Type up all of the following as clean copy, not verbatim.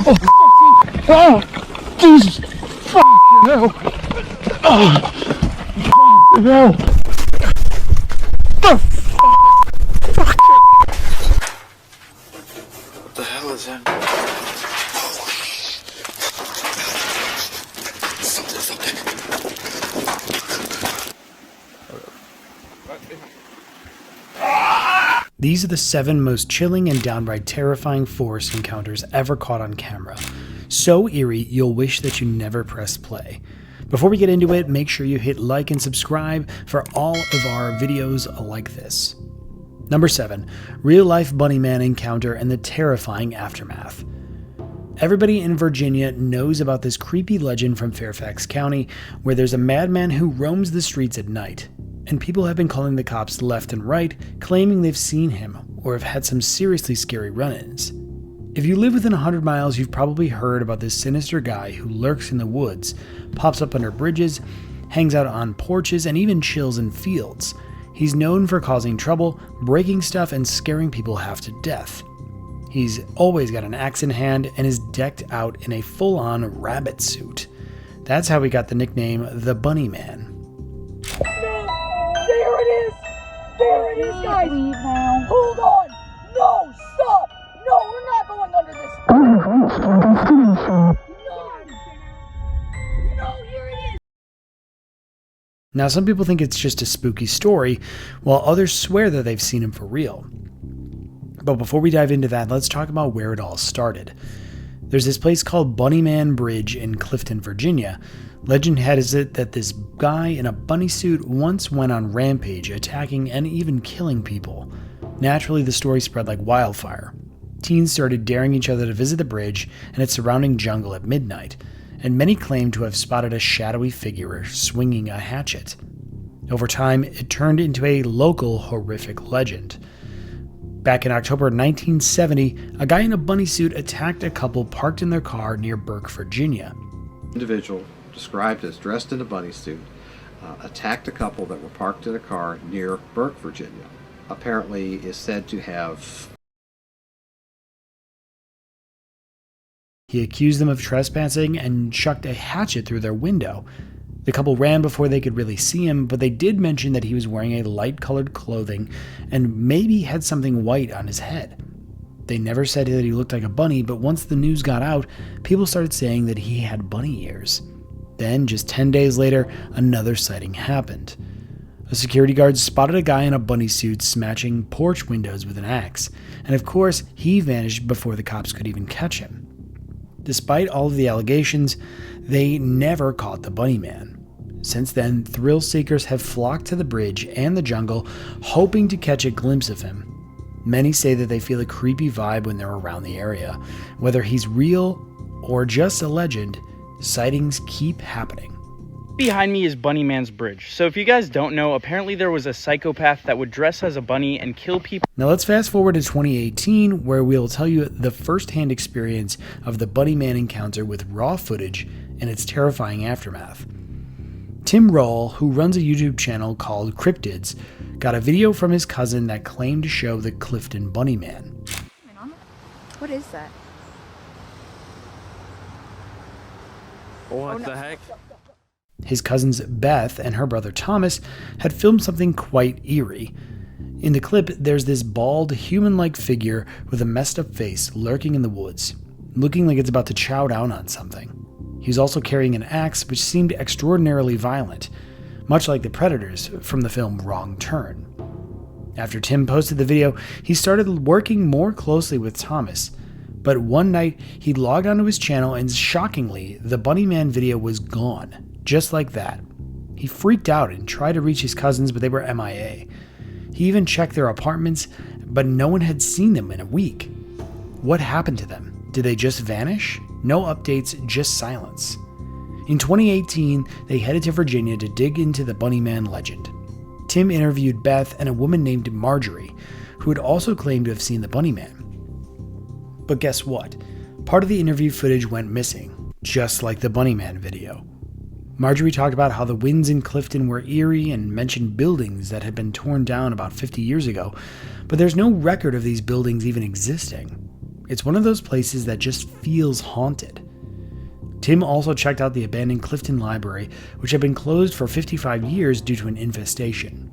Oh, Jesus! Fucking hell! Oh, fucking hell! The fuck? What the hell is that? Something. These are the 7 most chilling and downright terrifying forest encounters ever caught on camera. So eerie, you'll wish that you never pressed play. Before we get into it, make sure you hit like and subscribe for all of our videos like this. Number 7. Real-life Bunnyman encounter and the terrifying aftermath. Everybody in Virginia knows about this creepy legend from Fairfax County where there's a madman who roams the streets at night, and people have been calling the cops left and right, claiming they've seen him or have had some seriously scary run-ins. If you live within 100 miles, you've probably heard about this sinister guy who lurks in the woods, pops up under bridges, hangs out on porches, and even chills in fields. He's known for causing trouble, breaking stuff, and scaring people half to death. He's always got an axe in hand and is decked out in a full-on rabbit suit. That's how he got the nickname the Bunnyman. There it is! There it is, guys! Hold on! No, stop! No, we're not going under this! No, here it is! Now, some people think it's just a spooky story, while others swear that they've seen him for real. But before we dive into that, let's talk about where it all started. There's this place called Bunnyman Bridge in Clifton, Virginia. Legend has it that this guy in a bunny suit once went on rampage, attacking and even killing people. Naturally, the story spread like wildfire. Teens started daring each other to visit the bridge and its surrounding jungle at midnight, and many claimed to have spotted a shadowy figure swinging a hatchet. Over time, it turned into a local horrific legend. Back in October 1970, a guy in a bunny suit attacked a couple parked in their car near Burke, Virginia. Individual, described as dressed in a bunny suit, attacked a couple that were parked in a car near Burke, Virginia. Apparently is said to have... He accused them of trespassing and chucked a hatchet through their window. The couple ran before they could really see him, but they did mention that he was wearing a light-colored clothing and maybe had something white on his head. They never said that he looked like a bunny, but once the news got out, people started saying that he had bunny ears. Then, just 10 days later, another sighting happened. A security guard spotted a guy in a bunny suit smashing porch windows with an axe, and of course, he vanished before the cops could even catch him. Despite all of the allegations, they never caught the Bunnyman. Since then, thrill seekers have flocked to the bridge and the jungle, hoping to catch a glimpse of him. Many say that they feel a creepy vibe when they're around the area. Whether he's real or just a legend, sightings keep happening. Behind me is Bunnyman's Bridge. So if you guys don't know, apparently there was a psychopath that would dress as a bunny and kill people. Now let's fast forward to 2018, where we'll tell you the first-hand experience of the Bunnyman encounter with raw footage and its terrifying aftermath. Tim Roll, who runs a YouTube channel called Cryptids, got a video from his cousin that claimed to show the Clifton Bunnyman. What is that? What the heck? His cousins Beth and her brother Thomas had filmed something quite eerie. In the clip, there's this bald, human-like figure with a messed-up face lurking in the woods, looking like it's about to chow down on something. He was also carrying an axe, which seemed extraordinarily violent, much like the predators from the film Wrong Turn. After Tim posted the video, he started working more closely with Thomas, but one night he logged onto his channel and shockingly, the Bunnyman video was gone. Just like that. He freaked out and tried to reach his cousins, but they were MIA. He even checked their apartments, but no one had seen them in a week. What happened to them? Did they just vanish? No updates, just silence. In 2018, they headed to Virginia to dig into the Bunnyman legend. Tim interviewed Beth and a woman named Marjorie, who had also claimed to have seen the Bunnyman. But guess what? Part of the interview footage went missing, just like the Bunnyman video. Marjorie talked about how the winds in Clifton were eerie and mentioned buildings that had been torn down about 50 years ago, but there's no record of these buildings even existing. It's one of those places that just feels haunted. Tim also checked out the abandoned Clifton Library, which had been closed for 55 years due to an infestation.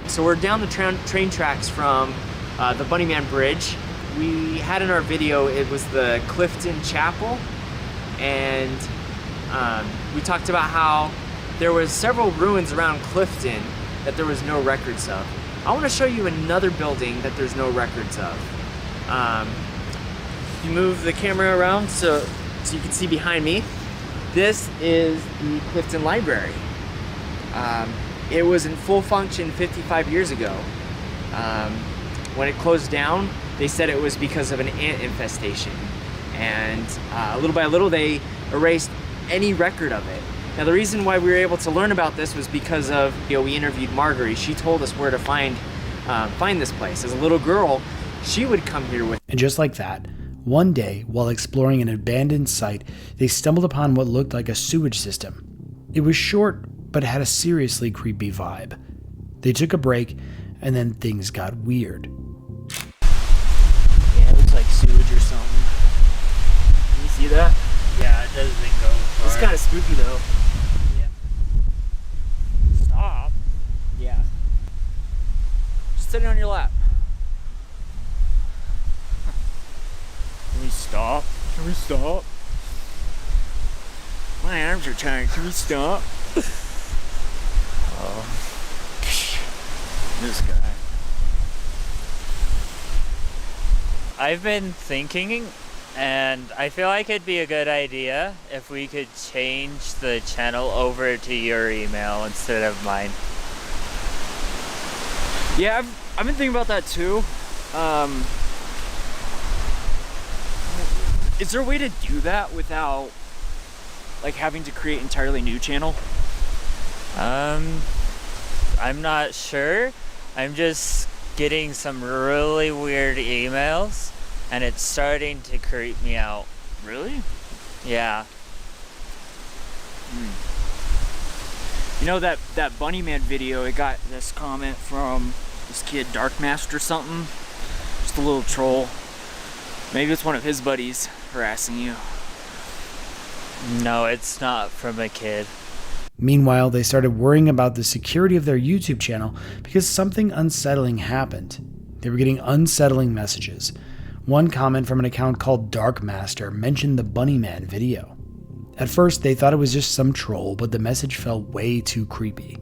So we're down the train tracks from the Bunnyman Bridge. We had in our video, it was the Clifton Chapel, and we talked about how there was several ruins around Clifton that there was no records of. I want to show you another building that there's no records of. You move the camera around so you can see behind me. This is the Clifton Library. It was in full function 55 years ago. When it closed down, they said it was because of an ant infestation. And little by little, they erased any record of it. Now, the reason why we were able to learn about this was because of, we interviewed Marguerite. She told us where to find this place. As a little girl, she would come here with. And just like that, one day, while exploring an abandoned site, they stumbled upon what looked like a sewage system. It was short, but had a seriously creepy vibe. They took a break, and then things got weird. Yeah, it looks like sewage or something. Can you see that? Yeah, it doesn't go far. It's kind of spooky though. Stop. Yeah. Just sitting on your lap. Can we stop? Can we stop? My arms are tired. Can we stop? Oh. This guy. I've been thinking, and I feel like it'd be a good idea if we could change the channel over to your email instead of mine. Yeah, I've been thinking about that too. Is there a way to do that without like having to create an entirely new channel? I'm not sure. I'm just getting some really weird emails, and it's starting to creep me out. Really? Yeah. You know that Bunnyman video, it got this comment from this kid, Darkmaster or something. Just a little troll. Maybe it's one of his buddies harassing you. No, it's not from a kid. Meanwhile, they started worrying about the security of their YouTube channel because something unsettling happened. They were getting unsettling messages. One comment from an account called Darkmaster mentioned the Bunnyman video. At first, they thought it was just some troll, but the message felt way too creepy.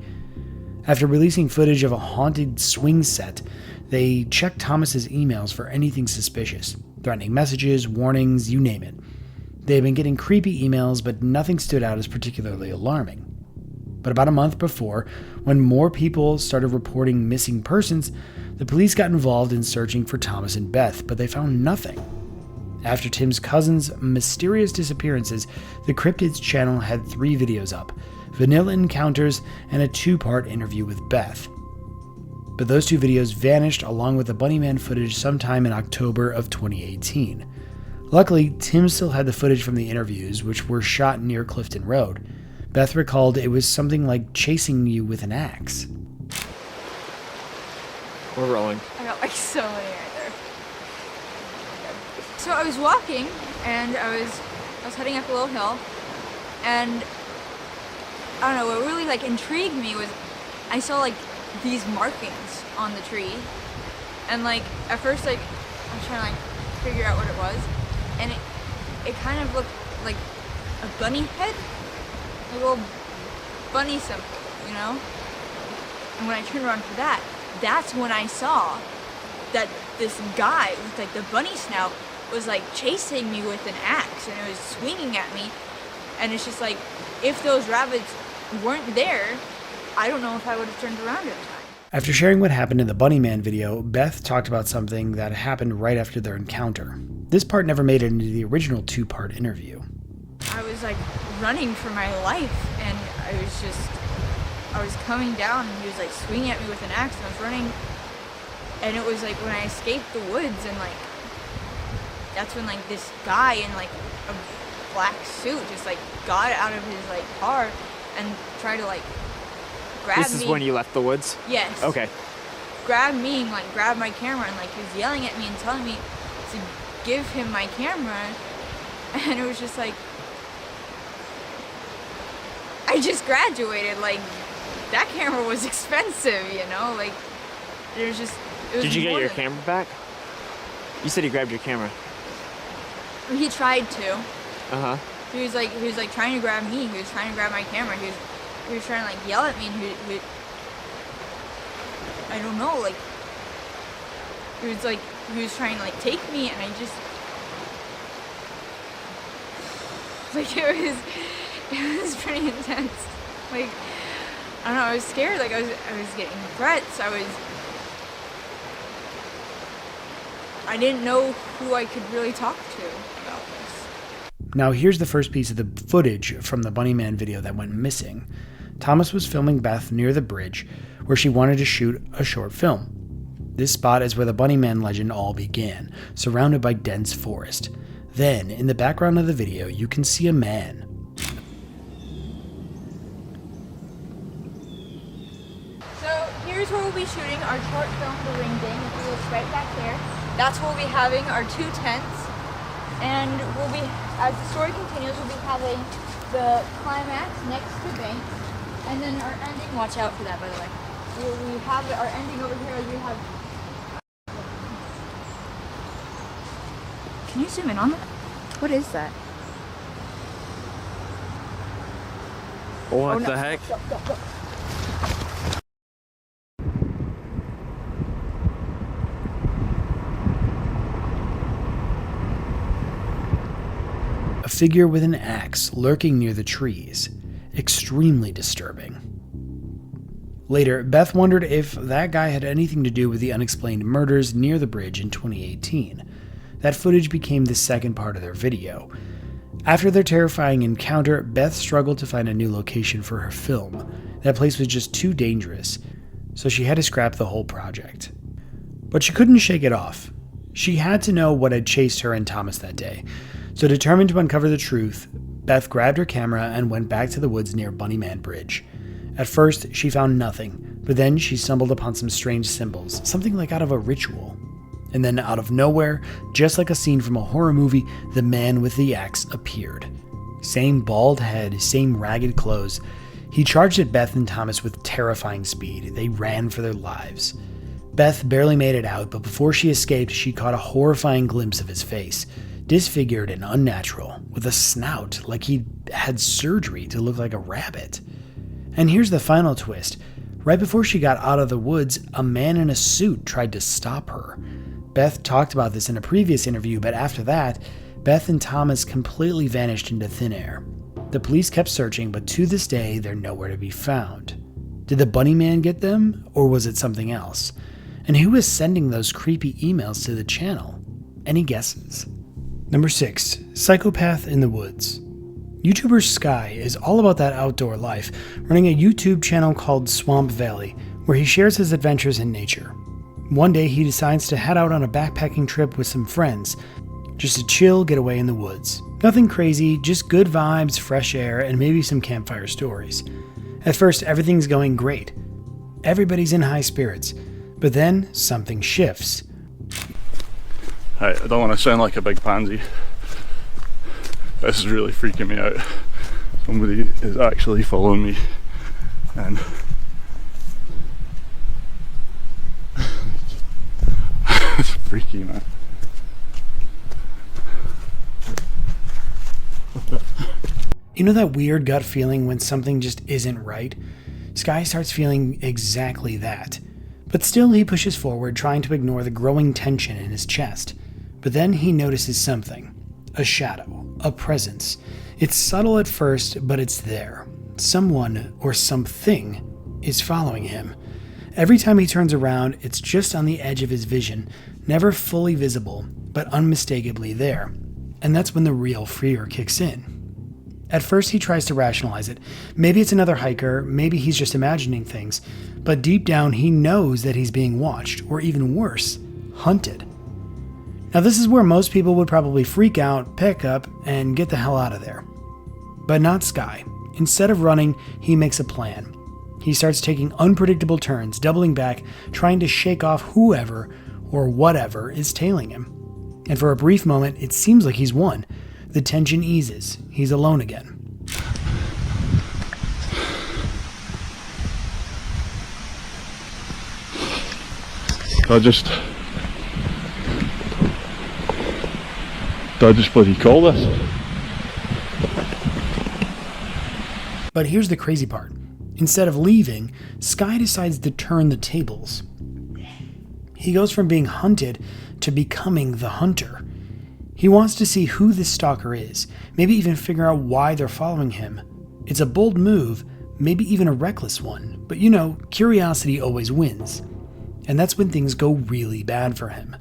After releasing footage of a haunted swing set, they checked Thomas's emails for anything suspicious. Threatening messages, warnings, you name it. They had been getting creepy emails, but nothing stood out as particularly alarming. But about a month before, when more people started reporting missing persons, the police got involved in searching for Thomas and Beth, but they found nothing. After Tim's cousin's mysterious disappearances, the Cryptid's channel had 3 videos up, Vanilla Encounters and a 2-part interview with Beth. But those 2 videos vanished along with the Bunnyman footage sometime in October of 2018. Luckily, Tim still had the footage from the interviews, which were shot near Clifton Road. Beth recalled it was something like chasing you with an axe. We're rolling. I got like so many right there. So I was walking and I was heading up a little hill, and I don't know, what really like intrigued me was I saw like these markings on the tree, and like at first like I was trying to like figure out what it was, and it kind of looked like a bunny head, a little bunny symbol, you know? And when I turned around for that, that's when I saw that this guy with like the bunny snout was like chasing me with an axe, and it was swinging at me. And it's just like, if those rabbits weren't there, I don't know if I would have turned around in time. After sharing what happened in the Bunnyman video, Beth talked about something that happened right after their encounter. This part never made it into the original 2-part interview. I was like running for my life, and I was coming down, and he was like swinging at me with an axe, and I was running, and it was like when I escaped the woods, and like that's when like this guy in like a black suit just like got out of his like car and tried to like grabbed me. This is when you left the woods? Yes. Okay. Grabbed me and like grabbed my camera and like he was yelling at me and telling me to give him my camera, and it was just like, I just graduated, like that camera was expensive, you know, like there's just, it was. Did you get your than- camera back? You said he grabbed your camera. He tried to. Uh-huh. He was like trying to grab me. He was trying to grab my camera. He was trying to like yell at me, and he I don't know, like he was trying to like take me, and I just like it was pretty intense. Like I don't know, I was scared. Like I was getting threats. I didn't know who I could really talk to about this. Now here's the first piece of the footage from the Bunnyman video that went missing. Thomas was filming Beth near the bridge where she wanted to shoot a short film. This spot is where the Bunnyman legend all began, surrounded by dense forest. Then, in the background of the video, you can see a man. So here's where we'll be shooting our short film, The Ring Gang. It's right back there. That's where we'll be having our 2 tents. And we'll be, as the story continues, we'll be having the climax next to Bank. And then our ending, watch out for that by the way. We have our ending over here. We have. Can you zoom in on that? What is that? What the heck? Go. A figure with an axe lurking near the trees. Extremely disturbing. Later, Beth wondered if that guy had anything to do with the unexplained murders near the bridge in 2018. That footage became the second part of their video. After their terrifying encounter, Beth struggled to find a new location for her film. That place was just too dangerous, so she had to scrap the whole project. But she couldn't shake it off. She had to know what had chased her and Thomas that day. So determined to uncover the truth, Beth grabbed her camera and went back to the woods near Bunnyman Bridge. At first, she found nothing, but then she stumbled upon some strange symbols, something like out of a ritual. And then out of nowhere, just like a scene from a horror movie, the man with the axe appeared. Same bald head, same ragged clothes. He charged at Beth and Thomas with terrifying speed. They ran for their lives. Beth barely made it out, but before she escaped, she caught a horrifying glimpse of his face. Disfigured and unnatural, with a snout like he'd had surgery to look like a rabbit. And here's the final twist. Right before she got out of the woods, a man in a suit tried to stop her. Beth talked about this in a previous interview, but after that, Beth and Thomas completely vanished into thin air. The police kept searching, but to this day, they're nowhere to be found. Did the Bunnyman get them, or was it something else? And who is sending those creepy emails to the channel? Any guesses? Number 6. Psychopath in the Woods. YouTuber Sky is all about that outdoor life, running a YouTube channel called Swamp Valley, where he shares his adventures in nature. One day he decides to head out on a backpacking trip with some friends, just a chill getaway in the woods. Nothing crazy, just good vibes, fresh air, and maybe some campfire stories. At first everything's going great. Everybody's in high spirits, but then something shifts. I don't want to sound like a big pansy. This is really freaking me out. Somebody is actually following me, and it's freaky, man. You know that weird gut feeling when something just isn't right? Sky starts feeling exactly that. But still he pushes forward, trying to ignore the growing tension in his chest. But then he notices something. A shadow. A presence. It's subtle at first, but it's there. Someone, or something, is following him. Every time he turns around, it's just on the edge of his vision, never fully visible, but unmistakably there. And that's when the real fear kicks in. At first he tries to rationalize it. Maybe it's another hiker, maybe he's just imagining things. But deep down he knows that he's being watched, or even worse, hunted. Now this is where most people would probably freak out, pick up, and get the hell out of there. But not Sky. Instead of running, he makes a plan. He starts taking unpredictable turns, doubling back, trying to shake off whoever or whatever is tailing him. And for a brief moment, it seems like he's won. The tension eases. He's alone again. Did I just bloody call this? But here's the crazy part. Instead of leaving, Sky decides to turn the tables. He goes from being hunted to becoming the hunter. He wants to see who this stalker is, maybe even figure out why they're following him. It's a bold move, maybe even a reckless one, but you know, curiosity always wins. And that's when things go really bad for him.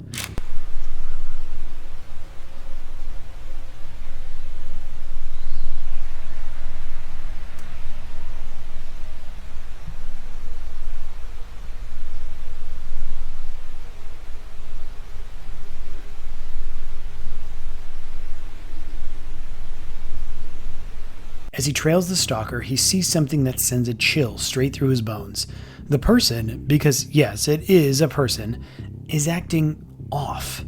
As he trails the stalker, he sees something that sends a chill straight through his bones. The person, because yes, it is a person, is acting off.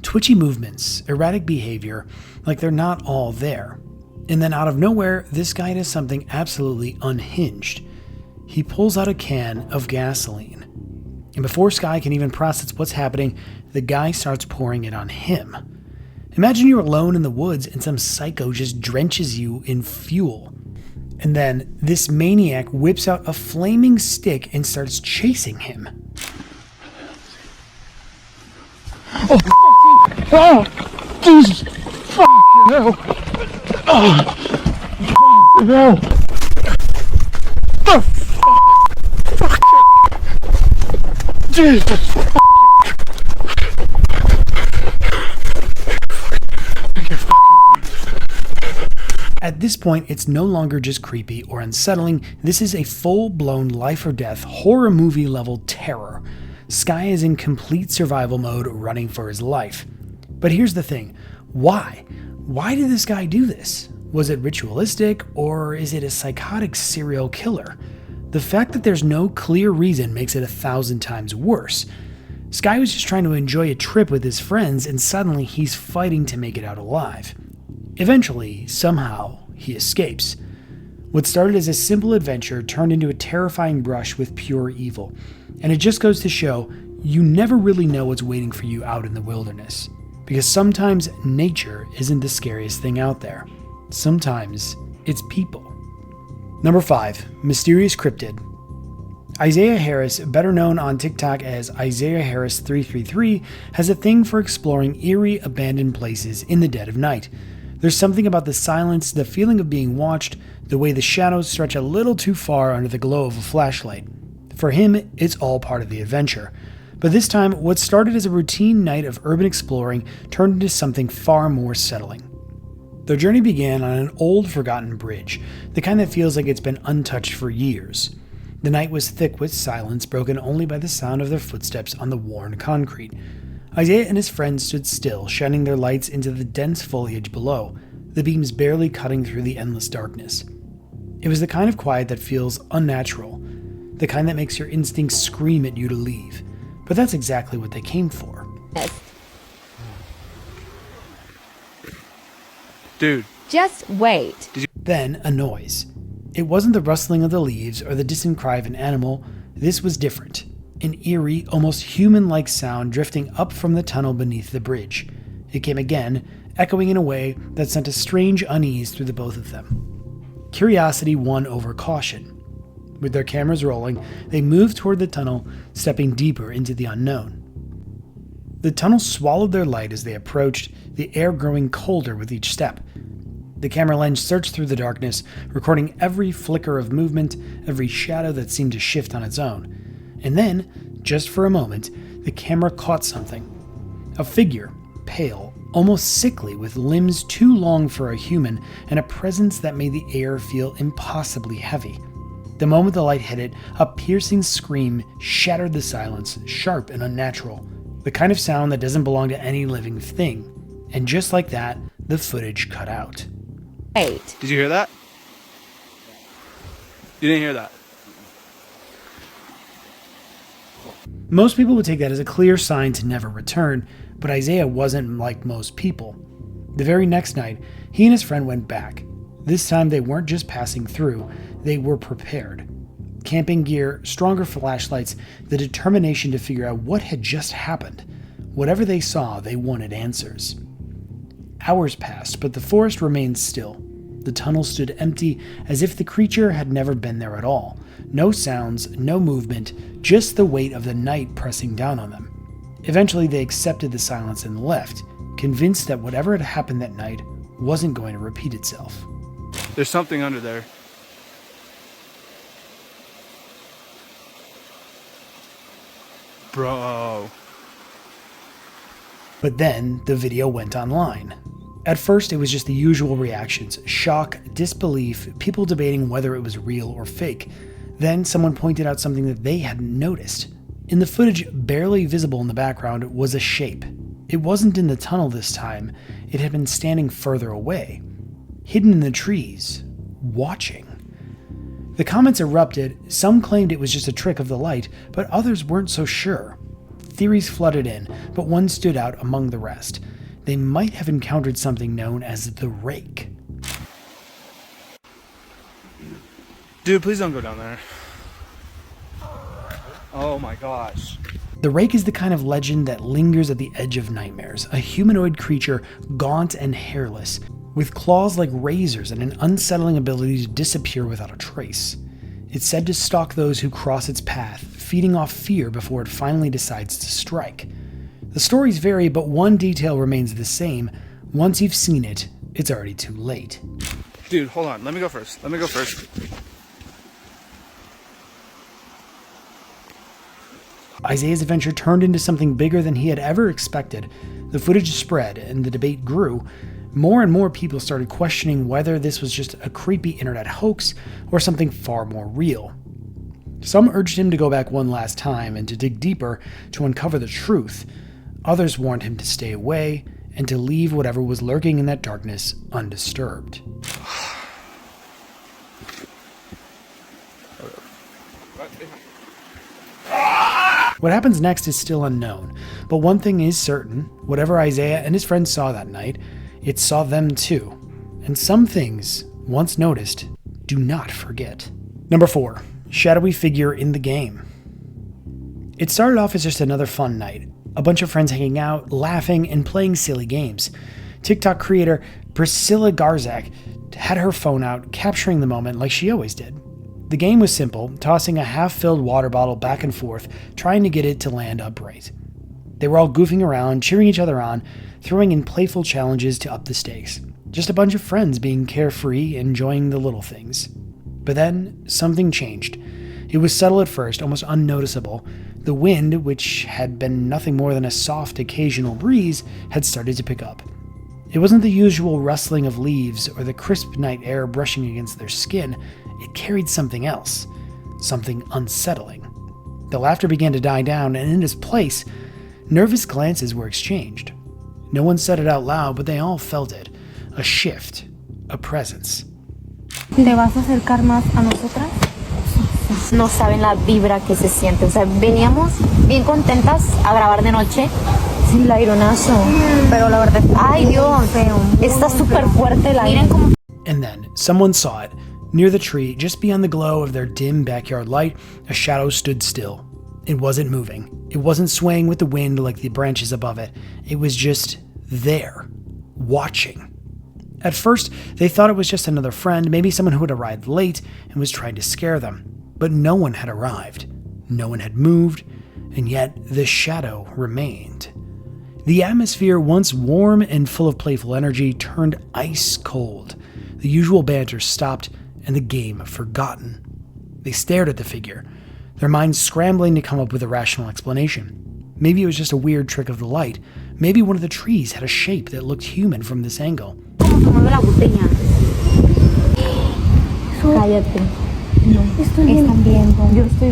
Twitchy movements, erratic behavior, like they're not all there. And then out of nowhere, this guy does something absolutely unhinged. He pulls out a can of gasoline. And before Sky can even process what's happening, the guy starts pouring it on him. Imagine you're alone in the woods and some psycho just drenches you in fuel. And then this maniac whips out a flaming stick and starts chasing him. Oh, Jesus! Fucking hell! Oh, fucking hell! The fuck! Jesus! At this point, it's no longer just creepy or unsettling. This is a full-blown life-or-death horror movie level terror. Sky is in complete survival mode, running for his life. But here's the thing. Why? Why did this guy do this? Was it ritualistic, or is it a psychotic serial killer? The fact that there's no clear reason makes it 1,000 times worse. Sky was just trying to enjoy a trip with his friends, and suddenly he's fighting to make it out alive. Eventually, somehow, he escapes. What started as a simple adventure turned into a terrifying brush with pure evil. And it just goes to show, you never really know what's waiting for you out in the wilderness. Because sometimes nature isn't the scariest thing out there. Sometimes it's people. Number 5, Mysterious Cryptid. Isaiah Harris, better known on TikTok as Isaiah Harris 333, has a thing for exploring eerie, abandoned places in the dead of night. There's something about the silence, the feeling of being watched, the way the shadows stretch a little too far under the glow of a flashlight. For him, it's all part of the adventure. But this time, what started as a routine night of urban exploring turned into something far more settling. Their journey began on an old, forgotten bridge, the kind that feels like it's been untouched for years. The night was thick with silence, broken only by the sound of their footsteps on the worn concrete. Isaiah and his friends stood still, shining their lights into the dense foliage below, the beams barely cutting through the endless darkness. It was the kind of quiet that feels unnatural, the kind that makes your instincts scream at you to leave. But that's exactly what they came for. Dude. Just wait. Then a noise. It wasn't the rustling of the leaves or the distant cry of an animal. This was different. An eerie, almost human-like sound drifting up from the tunnel beneath the bridge. It came again, echoing in a way that sent a strange unease through the both of them. Curiosity won over caution. With their cameras rolling, they moved toward the tunnel, stepping deeper into the unknown. The tunnel swallowed their light as they approached, the air growing colder with each step. The camera lens searched through the darkness, recording every flicker of movement, every shadow that seemed to shift on its own. And then, just for a moment, the camera caught something. A figure, pale, almost sickly, with limbs too long for a human, and a presence that made the air feel impossibly heavy. The moment the light hit it, a piercing scream shattered the silence, sharp and unnatural. The kind of sound that doesn't belong to any living thing. And just like that, the footage cut out. Wait. Did you hear that? You didn't hear that? Most people would take that as a clear sign to never return, but Isaiah wasn't like most people. The very next night, he and his friend went back. This time they weren't just passing through, they were prepared. Camping gear, stronger flashlights, the determination to figure out what had just happened. Whatever they saw, they wanted answers. Hours passed, but the forest remained still. The tunnel stood empty, as if the creature had never been there at all. No sounds, no movement, just the weight of the night pressing down on them. Eventually, they accepted the silence and left, convinced that whatever had happened that night wasn't going to repeat itself. There's something under there. Bro. But then the video went online. At first, it was just the usual reactions: shock, disbelief, people debating whether it was real or fake. Then someone pointed out something that they hadn't noticed. In the footage, barely visible in the background, was a shape. It wasn't in the tunnel this time. It had been standing further away, hidden in the trees, watching. The comments erupted. Some claimed it was just a trick of the light, but others weren't so sure. Theories flooded in, but one stood out among the rest. They might have encountered something known as the Rake. Dude, please don't go down there. Oh my gosh. The Rake is the kind of legend that lingers at the edge of nightmares, a humanoid creature, gaunt and hairless, with claws like razors and an unsettling ability to disappear without a trace. It's said to stalk those who cross its path, feeding off fear before it finally decides to strike. The stories vary, but one detail remains the same. Once you've seen it, it's already too late. Dude, hold on. Let me go first. Isaiah's adventure turned into something bigger than he had ever expected. The footage spread, and the debate grew. More and more people started questioning whether this was just a creepy internet hoax or something far more real. Some urged him to go back one last time and to dig deeper to uncover the truth. Others warned him to stay away and to leave whatever was lurking in that darkness undisturbed. What happens next is still unknown, but one thing is certain: whatever Isaiah and his friends saw that night, it saw them too. And some things, once noticed, do not forget. Number 4. Shadowy figure in the game. It started off as just another fun night. A bunch of friends hanging out, laughing, and playing silly games. TikTok creator Priscilla Garzak had her phone out, capturing the moment like she always did. The game was simple, tossing a half-filled water bottle back and forth, trying to get it to land upright. They were all goofing around, cheering each other on, throwing in playful challenges to up the stakes. Just a bunch of friends being carefree, enjoying the little things. But then, something changed. It was subtle at first, almost unnoticeable. The wind, which had been nothing more than a soft occasional breeze, had started to pick up. It wasn't the usual rustling of leaves or the crisp night air brushing against their skin. It carried something else, something unsettling. The laughter began to die down, and in its place, nervous glances were exchanged. No one said it out loud, but they all felt it. A shift, a presence. ¿Te vas a acercar más a nosotras? No saben la vibra que se siente. O sea, veníamos bien contentas a grabar de noche. Sí, el aironazo. Pero la verdad, ay Dios, está súper fuerte la aire. And then, someone saw it. Near the tree, just beyond the glow of their dim backyard light, a shadow stood still. It wasn't moving. It wasn't swaying with the wind like the branches above it. It was just there, watching. At first, they thought it was just another friend, maybe someone who had arrived late and was trying to scare them. But no one had arrived. No one had moved, and yet the shadow remained. The atmosphere, once warm and full of playful energy, turned ice cold. The usual banter stopped, and the game forgotten. They stared at the figure, their minds scrambling to come up with a rational explanation. Maybe it was just a weird trick of the light. Maybe one of the trees had a shape that looked human from this angle. Cállate. No, están viendo. Yo estoy...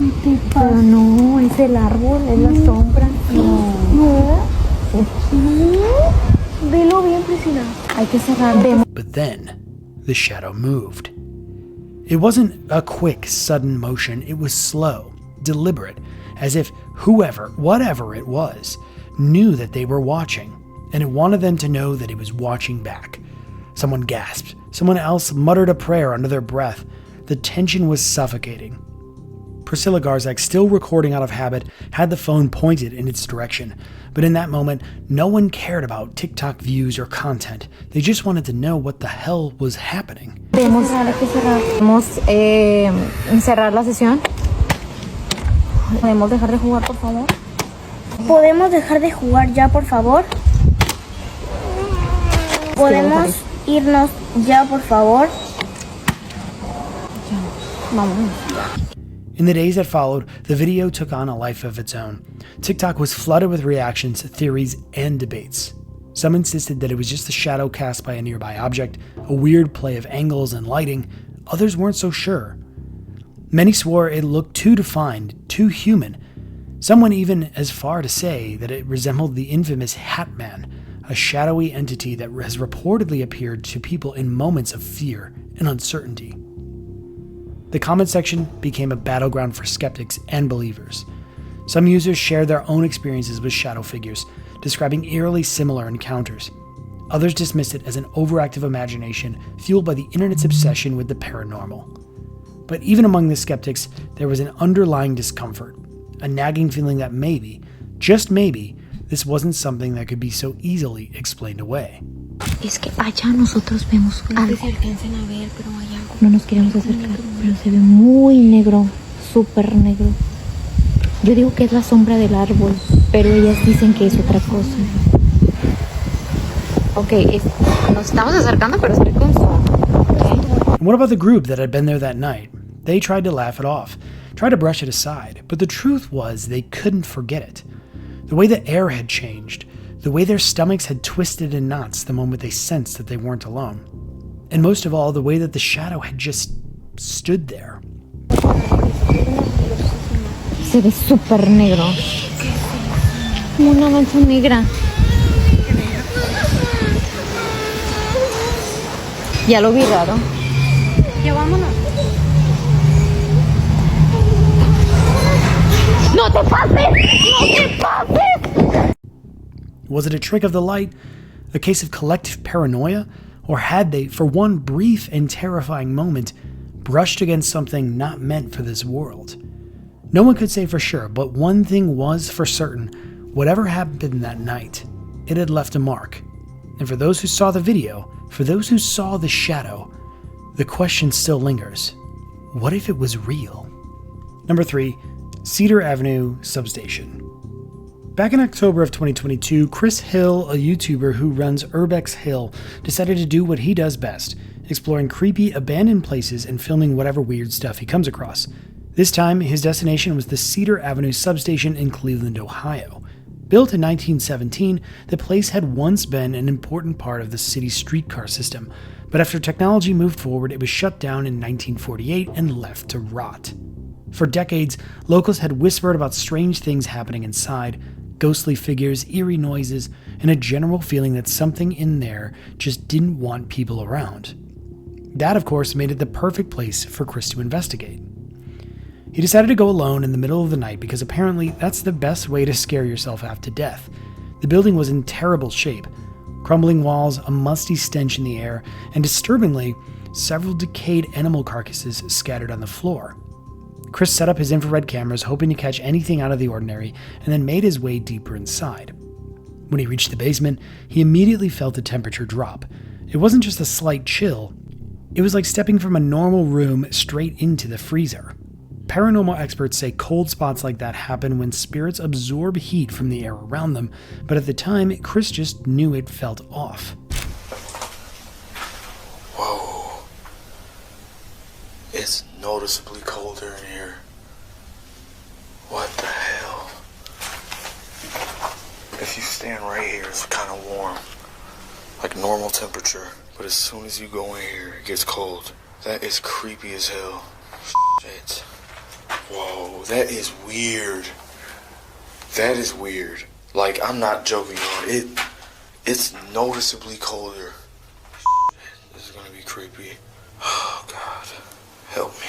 Pero no, es el árbol, es la sombra. No. Velo bien, Priscila. Hay que cerrar. But then, the shadow moved. It wasn't a quick, sudden motion. It was slow, deliberate, as if whoever, whatever it was, knew that they were watching, and it wanted them to know that it was watching back. Someone gasped. Someone else muttered a prayer under their breath. The tension was suffocating. Priscilla Garzak, still recording out of habit, had the phone pointed in its direction. But in that moment, no one cared about TikTok views or content. They just wanted to know what the hell was happening. Podemos cerrar la sesión. Podemos dejar de jugar, por favor. ¿Podemos dejar de jugar ya, por favor? ¿Podemos irnos ya, por favor? Vámonos. In the days that followed, the video took on a life of its own. TikTok was flooded with reactions, theories, and debates. Some insisted that it was just a shadow cast by a nearby object, a weird play of angles and lighting. Others weren't so sure. Many swore it looked too defined, too human. Some went even as far to say that it resembled the infamous Hat Man, a shadowy entity that has reportedly appeared to people in moments of fear and uncertainty. The comment section became a battleground for skeptics and believers. Some users shared their own experiences with shadow figures, describing eerily similar encounters. Others dismissed it as an overactive imagination fueled by the internet's obsession with the paranormal. But even among the skeptics, there was an underlying discomfort, a nagging feeling that maybe, just maybe, this wasn't something that could be so easily explained away. Es que allá nosotros vemos algo. Se alcancen a ver, pero hay algo. No nos queremos acercar, pero se ve muy negro, súper negro. Yo digo que es la sombra del árbol, pero ellas dicen que es otra cosa. Okay, nos estamos acercando, pero estoy con okay. And what about the group that had been there that night? They tried to laugh it off, tried to brush it aside, but the truth was they couldn't forget it. The way the air had changed, the way their stomachs had twisted in knots the moment they sensed that they weren't alone. And most of all, the way that the shadow had just stood there. Se ve súper negro. Como una mancha negra. Ya lo vi raro. Ya vámonos. ¡No te pases! ¡No te pases! Was it a trick of the light? A case of collective paranoia? Or had they, for one brief and terrifying moment, brushed against something not meant for this world? No one could say for sure, but one thing was for certain. Whatever happened that night, it had left a mark. And for those who saw the video, for those who saw the shadow, the question still lingers. What if it was real? Number 3, Cedar Avenue Substation. Back in October of 2022, Chris Hill, a YouTuber who runs Urbex Hill, decided to do what he does best, exploring creepy, abandoned places and filming whatever weird stuff he comes across. This time, his destination was the Cedar Avenue Substation in Cleveland, Ohio. Built in 1917, the place had once been an important part of the city's streetcar system, but after technology moved forward, it was shut down in 1948 and left to rot. For decades, locals had whispered about strange things happening inside, ghostly figures, eerie noises, and a general feeling that something in there just didn't want people around. That, of course, made it the perfect place for Chris to investigate. He decided to go alone in the middle of the night because apparently that's the best way to scare yourself half to death. The building was in terrible shape. Crumbling walls, a musty stench in the air, and disturbingly, several decayed animal carcasses scattered on the floor. Chris set up his infrared cameras hoping to catch anything out of the ordinary and then made his way deeper inside. When he reached the basement, he immediately felt the temperature drop. It wasn't just a slight chill, it was like stepping from a normal room straight into the freezer. Paranormal experts say cold spots like that happen when spirits absorb heat from the air around them, but at the time, Chris just knew it felt off. Whoa. It's noticeably colder in here. What the hell? If you stand right here, it's kind of warm. Like normal temperature. But as soon as you go in here, it gets cold. That is creepy as hell. Shit. Whoa, that is weird. That is weird. Like, I'm not joking on it. It's noticeably colder. This is gonna be creepy. Oh, God. Help me.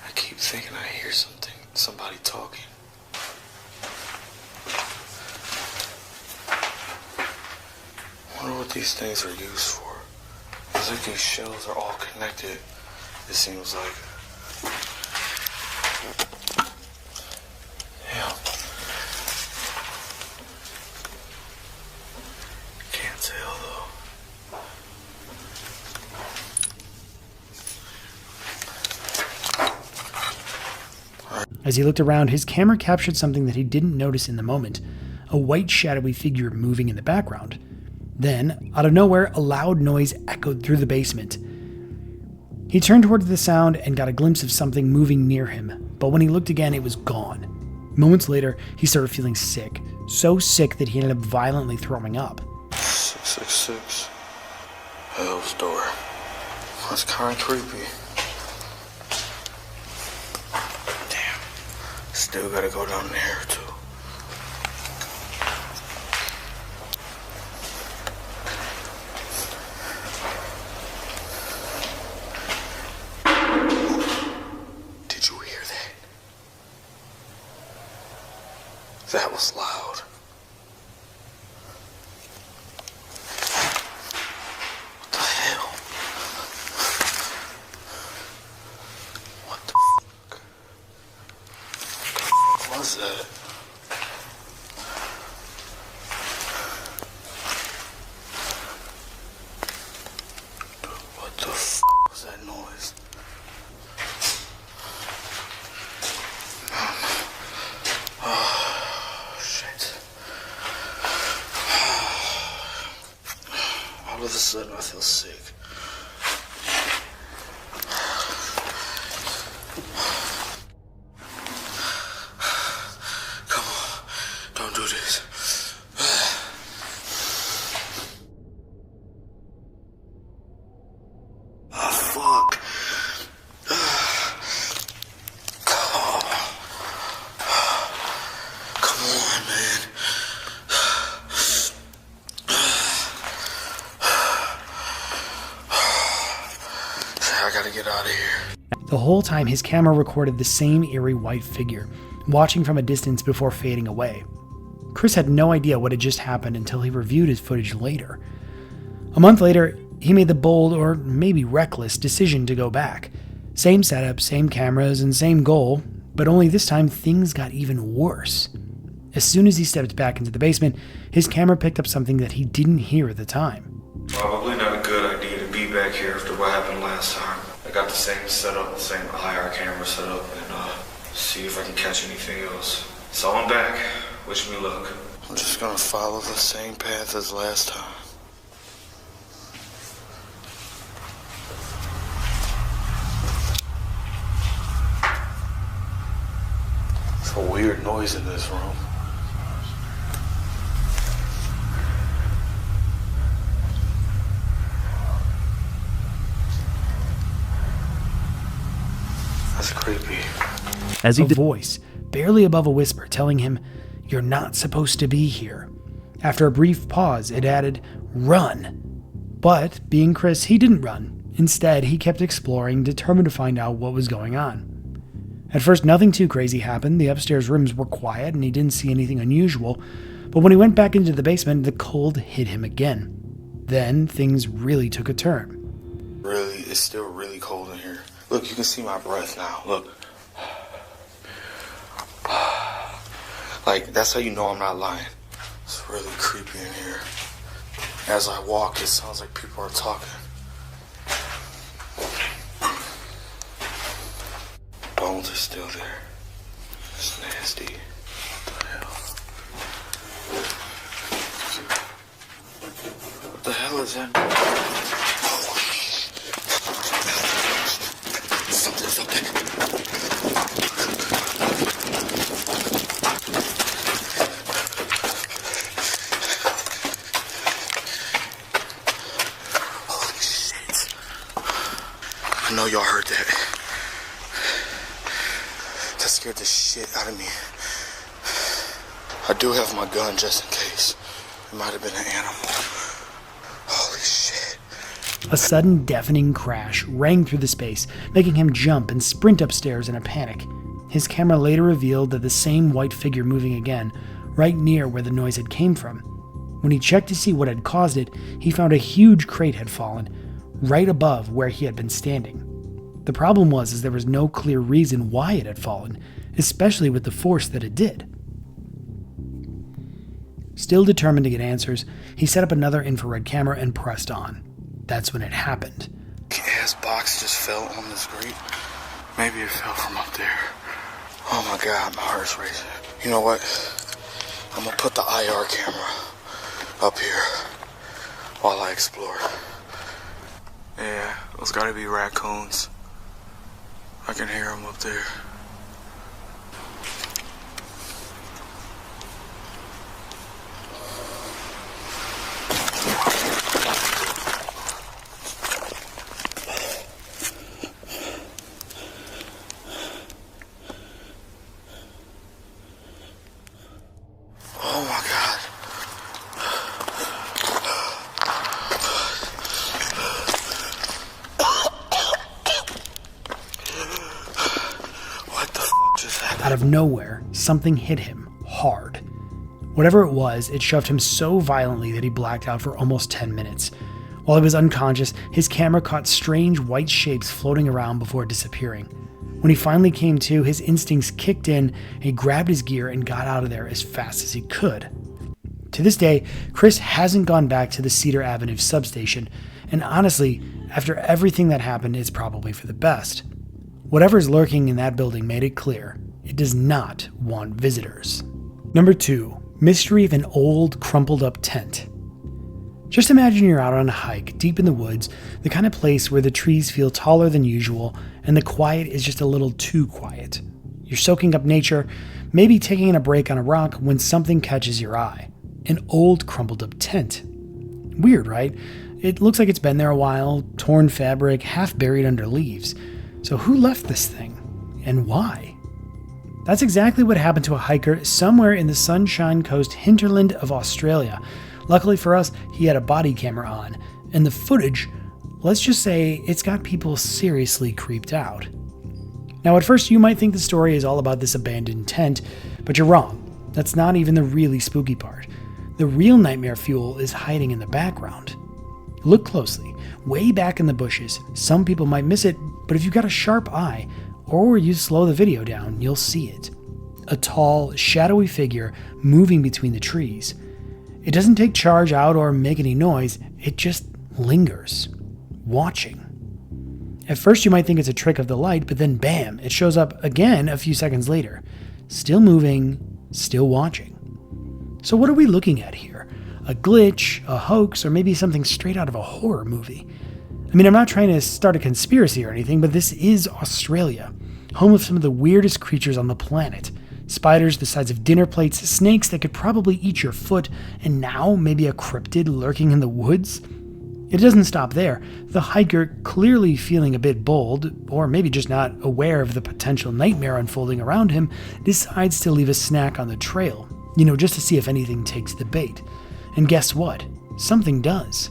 I keep thinking I hear something. Somebody talking. wonder what these things are used for. It's like these shells are all connected, it seems like. Yeah. Can't tell though. As he looked around, his camera captured something that he didn't notice in the moment, a white shadowy figure moving in the background. Then, out of nowhere, a loud noise echoed through the basement. He turned towards the sound and got a glimpse of something moving near him, but when he looked again, it was gone. Moments later, he started feeling sick, so sick that he ended up violently throwing up. 666. Hell's door. That's kind of creepy. Damn. Still gotta go down there, too. Did you hear that? That was loud. What the hell? What the fuck? What was that? What the fuck was that noise? Oh, shit. All of a sudden I feel sick. Come on, don't do this. Oh, fuck. Come on, man. I gotta get out of here. The whole time, his camera recorded the same eerie white figure, watching from a distance before fading away. Chris had no idea what had just happened until he reviewed his footage later. A month later, he made the bold, or maybe reckless, decision to go back. Same setup, same cameras, and same goal, but only this time things got even worse. As soon as he stepped back into the basement, his camera picked up something that he didn't hear at the time. Probably not a good idea to be back here after what happened last time. I got the same setup, the same IR camera set up, and see if I can catch anything else. So I'm back. Wish me luck. I'm just gonna follow the same path as last time. It's a weird noise in this room. That's creepy. As he did, a voice, barely above a whisper, telling him, "You're not supposed to be here." After a brief pause, it added, "Run." But, being Chris, he didn't run. Instead, he kept exploring, determined to find out what was going on. At first, nothing too crazy happened. The upstairs rooms were quiet and he didn't see anything unusual. But when he went back into the basement, the cold hit him again. Then, things really took a turn. Really, it's still really cold in here. Look, you can see my breath now. Look. Like, that's how you know I'm not lying. It's really creepy in here. As I walk, it sounds like people are talking. Bones are still there. It's nasty. What the hell? What the hell is that? Oh, something. Holy shit. I know y'all heard that. That scared the shit out of me. I do have my gun just in case. It might have been an animal. Holy shit. A sudden deafening crash rang through the space, making him jump and sprint upstairs in a panic. His camera later revealed that the same white figure moving again, right near where the noise had came from. When he checked to see what had caused it, he found a huge crate had fallen, right above where he had been standing. The problem was there was no clear reason why it had fallen, especially with the force that it did. Still determined to get answers, he set up another infrared camera and pressed on. That's when it happened. Ass box just fell on this grate. Maybe it fell from up there. Oh my god, my heart's racing. You know what? I'm gonna put the IR camera up here while I explore. Yeah, those gotta be raccoons. I can hear them up there. Oh my god. What the fuck just happened? Out of nowhere, something hit him hard. Whatever it was, it shoved him so violently that he blacked out for almost 10 minutes. While he was unconscious, his camera caught strange white shapes floating around before disappearing. When he finally came to, his instincts kicked in, and he grabbed his gear and got out of there as fast as he could. To this day, Chris hasn't gone back to the Cedar Avenue substation, and honestly, after everything that happened, it's probably for the best. Whatever's lurking in that building made it clear, it does not want visitors. Number 2. Mystery of an old, crumpled up tent. Just imagine you're out on a hike deep in the woods, the kind of place where the trees feel taller than usual and the quiet is just a little too quiet. You're soaking up nature, maybe taking a break on a rock when something catches your eye. An old, crumpled up tent. Weird, right? It looks like it's been there a while, torn fabric, half buried under leaves. So who left this thing? And why? That's exactly what happened to a hiker somewhere in the Sunshine Coast hinterland of Australia. Luckily for us, he had a body camera on, and the footage, let's just say it's got people seriously creeped out. Now at first you might think the story is all about this abandoned tent, but you're wrong. That's not even the really spooky part. The real nightmare fuel is hiding in the background. Look closely, way back in the bushes. Some people might miss it, but if you've got a sharp eye, or you slow the video down, you'll see it. A tall, shadowy figure moving between the trees. It doesn't take charge out or make any noise, it just lingers, watching. At first you might think it's a trick of the light, but then bam, it shows up again a few seconds later. Still moving, still watching. So what are we looking at here? A glitch, a hoax, or maybe something straight out of a horror movie? I mean, I'm not trying to start a conspiracy or anything, but this is Australia, home of some of the weirdest creatures on the planet. Spiders the size of dinner plates, snakes that could probably eat your foot, and now maybe a cryptid lurking in the woods? It doesn't stop there. The hiker, clearly feeling a bit bold, or maybe just not aware of the potential nightmare unfolding around him, decides to leave a snack on the trail, just to see if anything takes the bait. And guess what? Something does.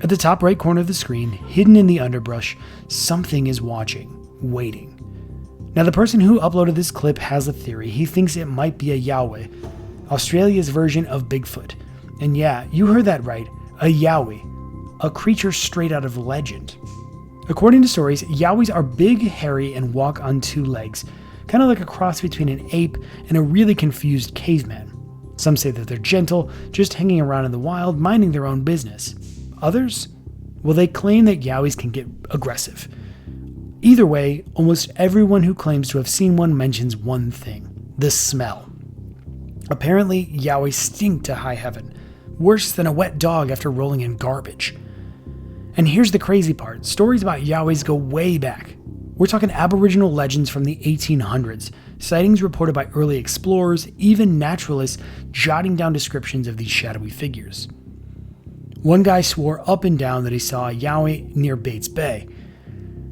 At the top right corner of the screen, hidden in the underbrush, something is watching, waiting. Now the person who uploaded this clip has a theory. He thinks it might be a Yahweh, Australia's version of Bigfoot. And yeah, you heard that right, a Yahweh, a creature straight out of legend. According to stories, Yahwehs are big, hairy, and walk on two legs, kind of like a cross between an ape and a really confused caveman. Some say that they're gentle, just hanging around in the wild, minding their own business. Others? Well, they claim that Yahwehs can get aggressive. Either way, almost everyone who claims to have seen one mentions one thing: the smell. Apparently, Yahwehs stink to high heaven, worse than a wet dog after rolling in garbage. And here's the crazy part: stories about Yahwehs go way back. We're talking Aboriginal legends from the 1800s, sightings reported by early explorers, even naturalists jotting down descriptions of these shadowy figures. One guy swore up and down that he saw a Yahweh near Bates Bay.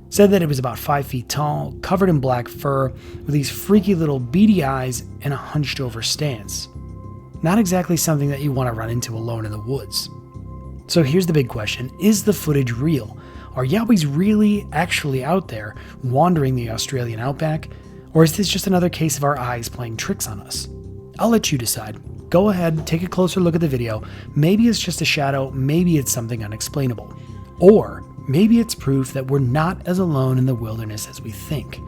Said that it was about 5 feet tall, covered in black fur, with these freaky little beady eyes and a hunched over stance. Not exactly something that you want to run into alone in the woods. So here's the big question: is the footage real? Are Yahwehs really actually out there, wandering the Australian outback? Or is this just another case of our eyes playing tricks on us? I'll let you decide. Go ahead, take a closer look at the video. Maybe it's just a shadow, maybe it's something unexplainable. Or maybe it's proof that we're not as alone in the wilderness as we think.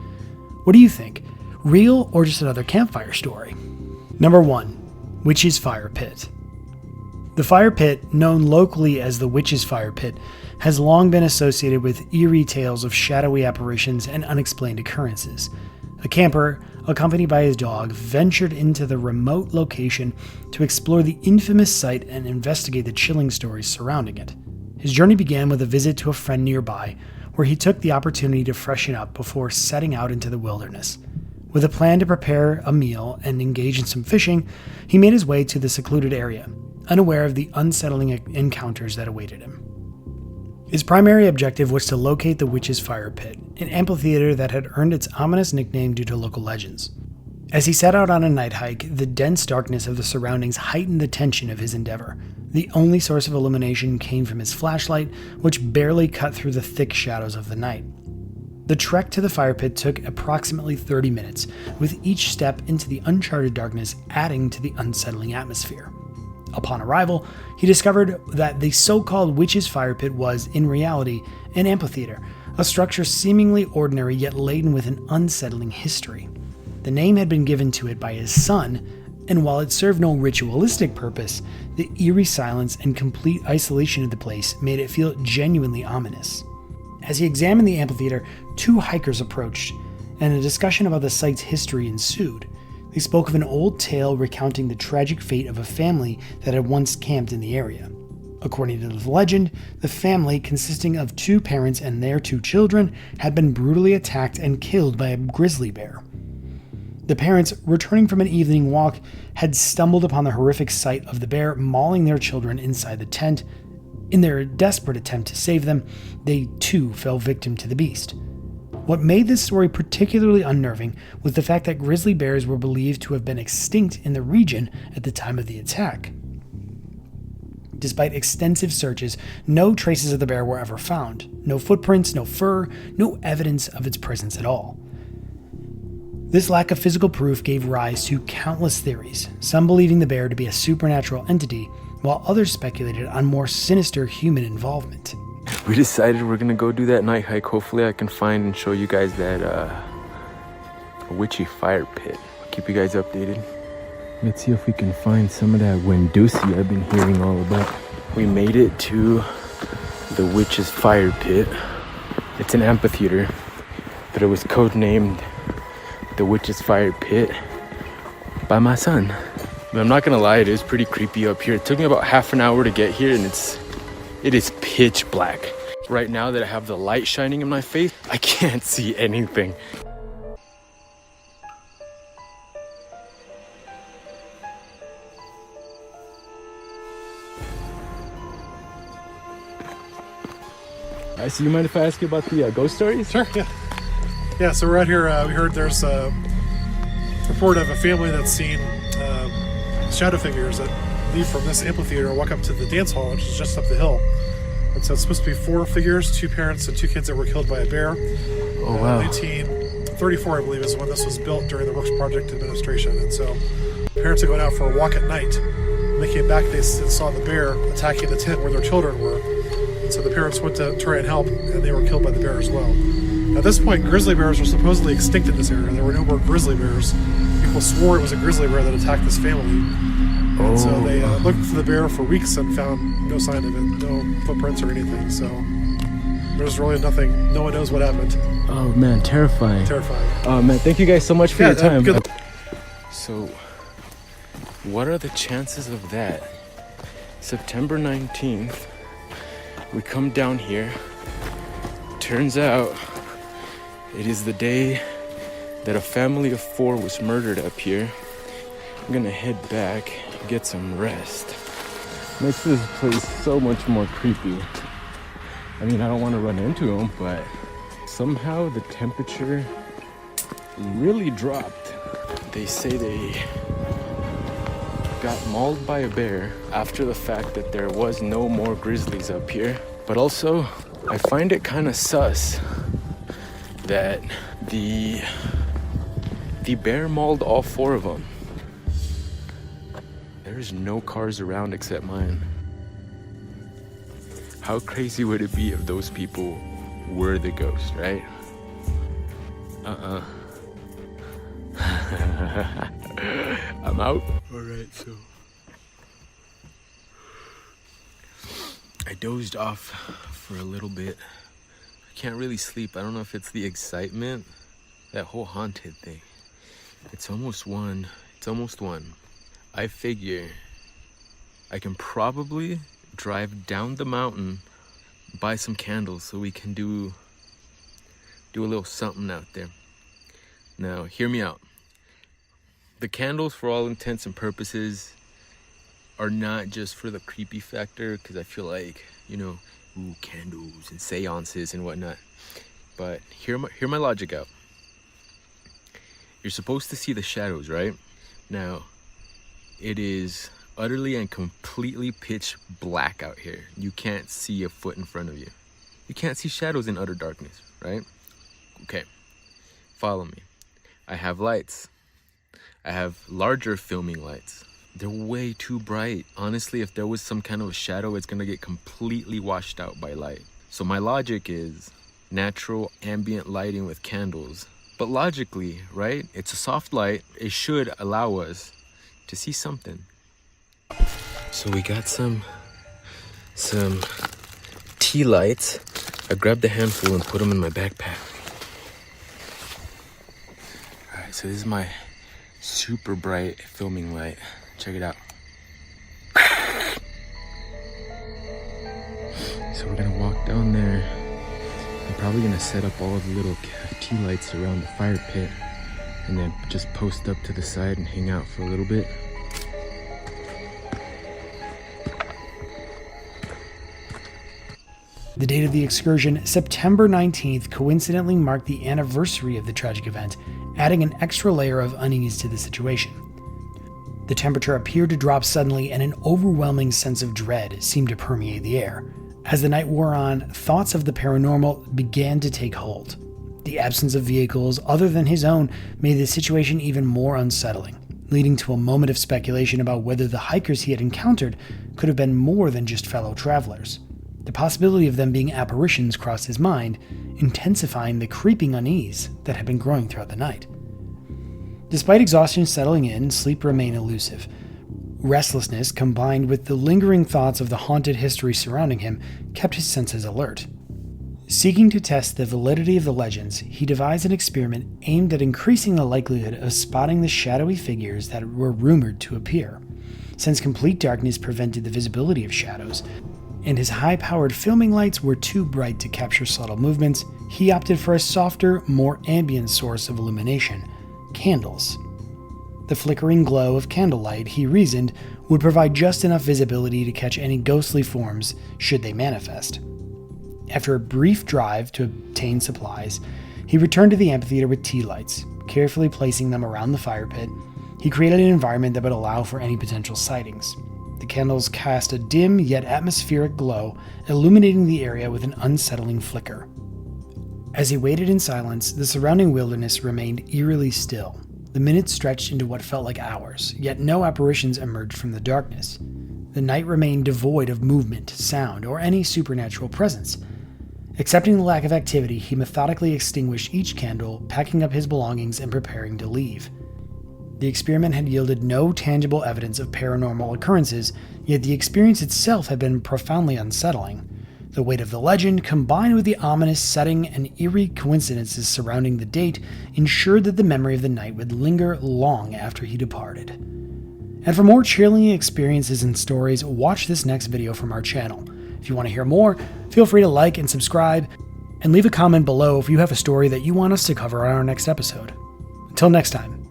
What do you think? Real or just another campfire story? Number 1. Witch's Fire Pit. The fire pit, known locally as the Witch's Fire Pit, has long been associated with eerie tales of shadowy apparitions and unexplained occurrences. A camper, accompanied by his dog, ventured into the remote location to explore the infamous site and investigate the chilling stories surrounding it. His journey began with a visit to a friend nearby, where he took the opportunity to freshen up before setting out into the wilderness. With a plan to prepare a meal and engage in some fishing, he made his way to the secluded area, unaware of the unsettling encounters that awaited him. His primary objective was to locate the Witch's Fire Pit, an amphitheater that had earned its ominous nickname due to local legends. As he set out on a night hike, the dense darkness of the surroundings heightened the tension of his endeavor. The only source of illumination came from his flashlight, which barely cut through the thick shadows of the night. The trek to the fire pit took approximately 30 minutes, with each step into the uncharted darkness adding to the unsettling atmosphere. Upon arrival, he discovered that the so-called Witch's Fire Pit was, in reality, an amphitheater, a structure seemingly ordinary yet laden with an unsettling history. The name had been given to it by his son, and while it served no ritualistic purpose, the eerie silence and complete isolation of the place made it feel genuinely ominous. As he examined the amphitheater, 2 hikers approached, and a discussion about the site's history ensued. They spoke of an old tale recounting the tragic fate of a family that had once camped in the area. According to the legend, the family, consisting of 2 parents and their 2 children, had been brutally attacked and killed by a grizzly bear. The parents, returning from an evening walk, had stumbled upon the horrific sight of the bear mauling their children inside the tent. In their desperate attempt to save them, they too fell victim to the beast. What made this story particularly unnerving was the fact that grizzly bears were believed to have been extinct in the region at the time of the attack. Despite extensive searches, no traces of the bear were ever found. No footprints, no fur, no evidence of its presence at all. This lack of physical proof gave rise to countless theories, some believing the bear to be a supernatural entity, while others speculated on more sinister human involvement. We decided we're gonna go do that night hike. Hopefully I can find and show you guys that witchy fire pit. I'll keep you guys updated. Let's see if we can find some of that Wendusi I've been hearing all about. We made it to the Witch's Fire Pit. It's an amphitheater, but it was codenamed the Witch's Fire Pit by my son. But I'm not gonna lie, it is pretty creepy up here. It took me about half an hour to get here, and it is pitch black. Right now that I have the light shining in my face, I can't see anything. So you mind if I ask you about the ghost stories? Sure, yeah. Yeah, so we're out here, we heard there's a report of a family that's seen shadow figures that leave from this amphitheater and walk up to the dance hall, which is just up the hill. And so it's supposed to be 4 figures, 2 parents and 2 kids that were killed by a bear. Oh, wow. 1934, I believe, is when this was built during the Works Project administration. And so parents are going out for a walk at night. When they came back, they saw the bear attacking the tent where their children were. And so the parents went to try and help, and they were killed by the bear as well. At this point, grizzly bears were supposedly extinct in this area. There were no more grizzly bears. People swore it was a grizzly bear that attacked this family. And so they looked for the bear for weeks and found no sign of it, no footprints or anything. So there's really nothing. No one knows what happened. Oh man, terrifying. Terrifying. Oh man, thank you guys so much for your time. Good. So, what are the chances of that? September 19th, we come down here. Turns out, it is the day that a family of 4 was murdered up here. I'm gonna head back and get some rest. Makes this place so much more creepy. I mean, I don't want to run into them, but somehow the temperature really dropped. They say they got mauled by a bear after the fact that there was no more grizzlies up here. But also, I find it kind of sus that the bear mauled all 4 of them. There's no cars around except mine. How crazy would it be if those people were the ghost, right? I'm out. Alright, so I dozed off for a little bit. I can't really sleep. I don't know if it's the excitement, that whole haunted thing. It's almost one. I figure I can probably drive down the mountain, buy some candles so we can do a little something out there. Now, hear me out. The candles, for all intents and purposes, are not just for the creepy factor, because I feel like, you know, ooh, candles and seances and whatnot. But hear my logic out. You're supposed to see the shadows, right? Now, it is utterly and completely pitch black out here. You can't see a foot in front of you. You can't see shadows in utter darkness, right? Okay, follow me. I have lights. I have larger filming lights. They're way too bright. Honestly, if there was some kind of a shadow, it's gonna get completely washed out by light. So my logic is natural ambient lighting with candles. But logically, right, it's a soft light. It should allow us to see something. So we got some tea lights. I grabbed a handful and put them in my backpack. Alright, so this is my super bright filming light. Check it out. So we're gonna walk down there. I'm probably gonna set up all of the little tea lights around the fire pit and then just post up to the side and hang out for a little bit. The date of the excursion, September 19th, coincidentally marked the anniversary of the tragic event, adding an extra layer of unease to the situation. The temperature appeared to drop suddenly, and an overwhelming sense of dread seemed to permeate the air. As the night wore on, thoughts of the paranormal began to take hold. The absence of vehicles other than his own made the situation even more unsettling, leading to a moment of speculation about whether the hikers he had encountered could have been more than just fellow travelers. The possibility of them being apparitions crossed his mind, intensifying the creeping unease that had been growing throughout the night. Despite exhaustion settling in, sleep remained elusive. Restlessness, combined with the lingering thoughts of the haunted history surrounding him, kept his senses alert. Seeking to test the validity of the legends, he devised an experiment aimed at increasing the likelihood of spotting the shadowy figures that were rumored to appear. Since complete darkness prevented the visibility of shadows, and his high-powered filming lights were too bright to capture subtle movements, he opted for a softer, more ambient source of illumination: candles. The flickering glow of candlelight, he reasoned, would provide just enough visibility to catch any ghostly forms should they manifest. After a brief drive to obtain supplies, he returned to the amphitheater with tea lights. Carefully placing them around the fire pit, he created an environment that would allow for any potential sightings. The candles cast a dim yet atmospheric glow, illuminating the area with an unsettling flicker. As he waited in silence, the surrounding wilderness remained eerily still. The minutes stretched into what felt like hours, yet no apparitions emerged from the darkness. The night remained devoid of movement, sound, or any supernatural presence. Accepting the lack of activity, he methodically extinguished each candle, packing up his belongings and preparing to leave. The experiment had yielded no tangible evidence of paranormal occurrences, yet the experience itself had been profoundly unsettling. The weight of the legend, combined with the ominous setting and eerie coincidences surrounding the date, ensured that the memory of the night would linger long after he departed. And for more chilling experiences and stories, watch this next video from our channel. If you want to hear more, feel free to like and subscribe, and leave a comment below if you have a story that you want us to cover on our next episode. Until next time.